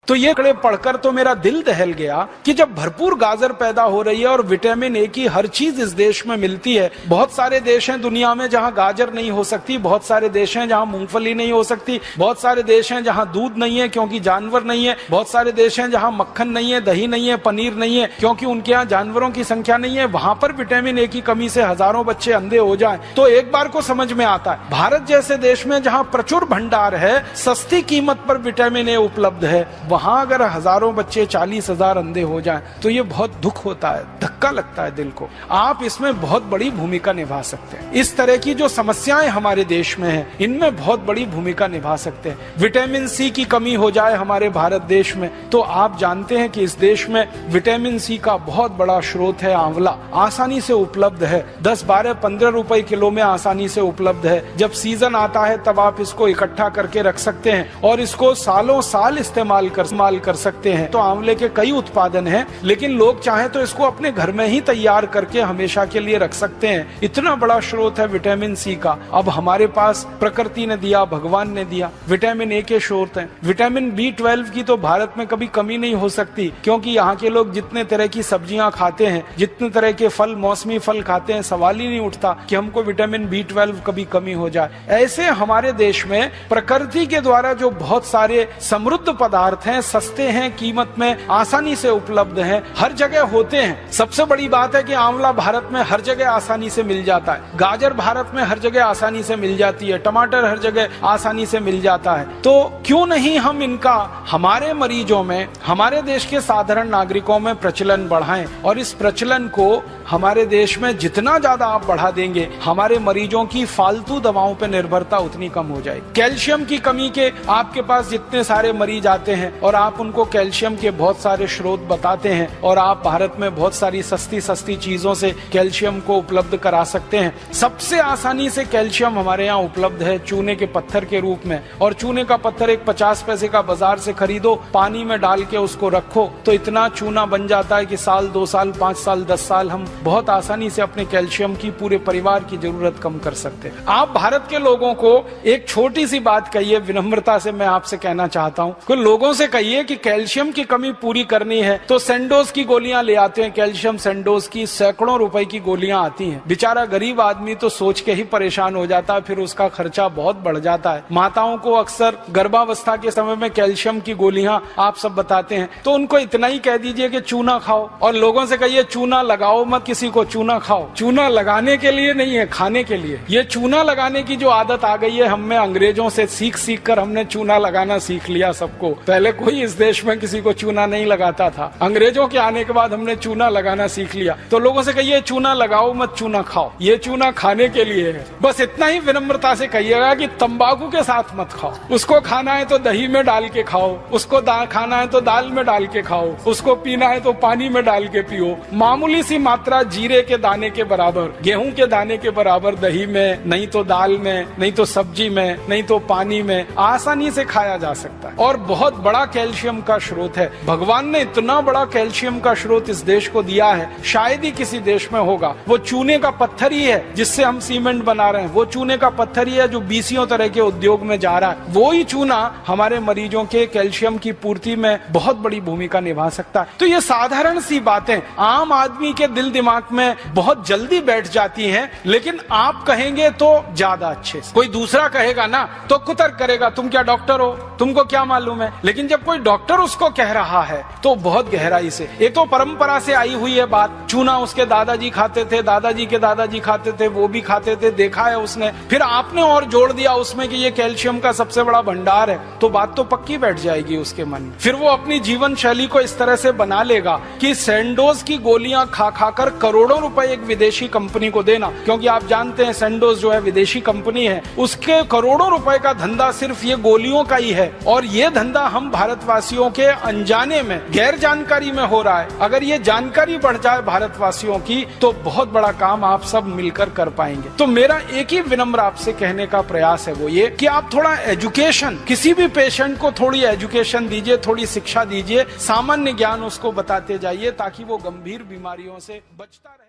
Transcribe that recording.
तो ये कड़े पढ़कर तो मेरा दिल दहल गया कि जब भरपूर गाजर पैदा हो रही है और विटामिन ए की हर चीज इस देश में मिलती है। बहुत सारे देश हैं दुनिया में जहां गाजर नहीं हो सकती, बहुत सारे देश हैं जहां मूंगफली नहीं हो सकती, बहुत सारे देश हैं जहां दूध नहीं है क्योंकि जानवर नहीं है, बहुत सारे देश हैं जहां मक्खन नहीं है, दही नहीं है, पनीर नहीं है क्योंकि उनके यहाँ जानवरों की संख्या नहीं है। वहां पर विटामिन ए की कमी से हजारों बच्चे अंधे हो जाएं तो एक बार को समझ में आता है। भारत जैसे देश में जहां प्रचुर भंडार है, सस्ती कीमत पर विटामिन ए उपलब्ध है, वहां अगर हजारों बच्चे 40,000 अंधे हो जाएं तो ये बहुत दुख होता है, धक्का लगता है दिल को। आप इसमें बहुत बड़ी भूमिका निभा सकते हैं। इस तरह की जो समस्याएं हमारे देश में हैं, इनमें बहुत बड़ी भूमिका निभा सकते हैं। विटामिन सी की कमी हो जाए हमारे भारत देश में तो आप जानते हैं कि इस देश में विटामिन सी का बहुत बड़ा स्रोत है आंवला, आसानी से उपलब्ध है, 10, 12, 15 रुपए किलो में आसानी से उपलब्ध है। जब सीजन आता है तब आप इसको इकट्ठा करके रख सकते हैं और इसको सालों साल इस्तेमाल कर सकते हैं। तो आंवले के कई उत्पादन हैं, लेकिन लोग चाहें तो इसको अपने घर में ही तैयार करके हमेशा के लिए रख सकते हैं। इतना बड़ा स्रोत है विटामिन सी का। अब हमारे पास प्रकृति ने दिया, भगवान ने दिया, विटामिन ए के स्रोत हैं। विटामिन B12 की तो भारत में कभी कमी नहीं हो सकती क्योंकि यहाँ के लोग जितने तरह की सब्जियां खाते हैं, जितने तरह के फल, मौसमी फल खाते हैं, सवाल ही नहीं उठता कि हमको विटामिन B12 कभी कमी हो जाए। ऐसे हमारे देश में प्रकृति के द्वारा जो बहुत सारे समृद्ध पदार्थ हैं, सस्ते हैं, कीमत में आसानी से उपलब्ध हैं, हर जगह होते हैं। सबसे बड़ी बात है कि आंवला भारत में हर जगह आसानी से मिल जाता है, गाजर भारत में हर जगह आसानी से मिल जाती है, टमाटर हर जगह आसानी से मिल जाता है। तो क्यों नहीं हम इनका हमारे मरीजों में, हमारे देश के साधारण नागरिकों में प्रचलन बढ़ाएं और इस प्रचलन को हमारे देश में जितना ज्यादा आप बढ़ा देंगे, हमारे मरीजों की फालतू दवाओं पर निर्भरता उतनी कम हो जाएगी। कैल्शियम की कमी के आपके पास जितने सारे मरीज आते हैं और आप उनको कैल्शियम के बहुत सारे स्रोत बताते हैं और आप भारत में बहुत सारी सस्ती सस्ती चीजों से कैल्शियम को उपलब्ध करा सकते हैं। सबसे आसानी से कैल्शियम हमारे यहाँ उपलब्ध है चूने के पत्थर के रूप में, और चूने का पत्थर एक 50 पैसे का बाजार से खरीदो, पानी में डाल के उसको रखो तो इतना चूना बन जाता है कि साल, 2 साल, 5 साल, 10 साल हम बहुत आसानी से अपने कैल्शियम की पूरे परिवार की जरूरत कम कर सकते हैं। आप भारत के लोगों को एक छोटी सी बात कहिए, विनम्रता से मैं आपसे कहना चाहता हूँ कि लोगों से कहिए कि कैल्शियम की कमी पूरी करनी है तो सेंडोज की गोलियां ले आते हैं। कैल्शियम सेंडोज की सैकड़ों रुपए की गोलियां आती हैं। बेचारा गरीब आदमी तो सोच के ही परेशान हो जाता है, फिर उसका खर्चा बहुत बढ़ जाता है। माताओं को अक्सर गर्भावस्था के समय में कैल्शियम की गोलियां आप सब बताते हैं, तो उनको इतना ही कह दीजिए कि चूना खाओ, और लोगों से कहिए चूना लगाओ मत, किसी को चूना खाओ। चूना लगाने के लिए नहीं है, खाने के लिए। ये चूना लगाने की जो आदत आ गई है हमें अंग्रेजों से सीख कर हमने चूना लगाना सीख लिया सबको। पहले कोई इस देश में किसी को चूना नहीं लगाता था, अंग्रेजों के आने के बाद हमने चूना लगाना सीख लिया। तो लोगों से कहिए चूना लगाओ मत, चूना खाओ। ये चूना खाने के लिए है। बस इतना ही विनम्रता से कहिएगा कि तंबाकू के साथ मत खाओ। उसको खाना है तो दही में डाल के खाओ, उसको खाना है तो दाल में डाल के खाओ, उसको पीना है तो पानी में डाल के पियो। मामूली सी मात्रा जीरे के दाने के बराबर, गेहूं के दाने के बराबर दही में, नहीं तो दाल में, नहीं तो सब्जी में, नहीं तो पानी में आसानी से खाया जा सकता है और बहुत बड़ा कैल्शियम का स्रोत है। भगवान ने इतना बड़ा कैल्शियम का स्रोत इस देश को दिया है, शायद ही किसी देश में होगा। वो चूने का पत्थर ही है जिससे हम सीमेंट बना रहे हैं, वो चूने का पत्थर ही है जो 20 तरह के उद्योग में जा रहा है। वो ही चूना हमारे मरीजों के कैल्शियम की पूर्ति में बहुत बड़ी भूमिका निभा सकता है। तो ये साधारण सी बातें आम आदमी के दिल दिमाग में बहुत जल्दी बैठ जाती हैं, लेकिन आप कहेंगे तो ज्यादा अच्छे से। कोई दूसरा कहेगा ना तो कुतर्क करेगा, तुम क्या डॉक्टर हो, तुमको क्या मालूम है। लेकिन जब कोई डॉक्टर उसको कह रहा है तो बहुत गहराई से, एक तो परंपरा से आई हुई है बात, चूना उसके दादाजी खाते थे, दादाजी के दादाजी खाते थे, वो भी खाते थे, देखा है उसने, फिर आपने और जोड़ दिया उसमें कि ये कैल्शियम का सबसे बड़ा भंडार है, तो बात तो पक्की बैठ जाएगी उसके मन में। फिर वो अपनी जीवन शैली को इस तरह से बना लेगा कि सेंडोज की गोलियां खा खाकर करोड़ों रुपए एक विदेशी कंपनी को देना, क्योंकि आप जानते हैं सेंडोज जो है विदेशी कंपनी है, उसके करोड़ों रुपए का धंधा सिर्फ ये गोलियों का ही है। और ये धंधा हम भारतवासियों के अनजाने में, गैर जानकारी में हो रहा है। अगर ये जानकारी बढ़ जाए भारतवासियों की तो बहुत बड़ा काम आप सब मिलकर कर पाएंगे। तो मेरा एक ही विनम्र आपसे कहने का प्रयास है, वो ये कि आप थोड़ा एजुकेशन, किसी भी पेशेंट को थोड़ी एजुकेशन दीजिए, थोड़ी शिक्षा दीजिए, सामान्य ज्ञान उसको बताते जाइए ताकि वो गंभीर बीमारियों से बचता रहे।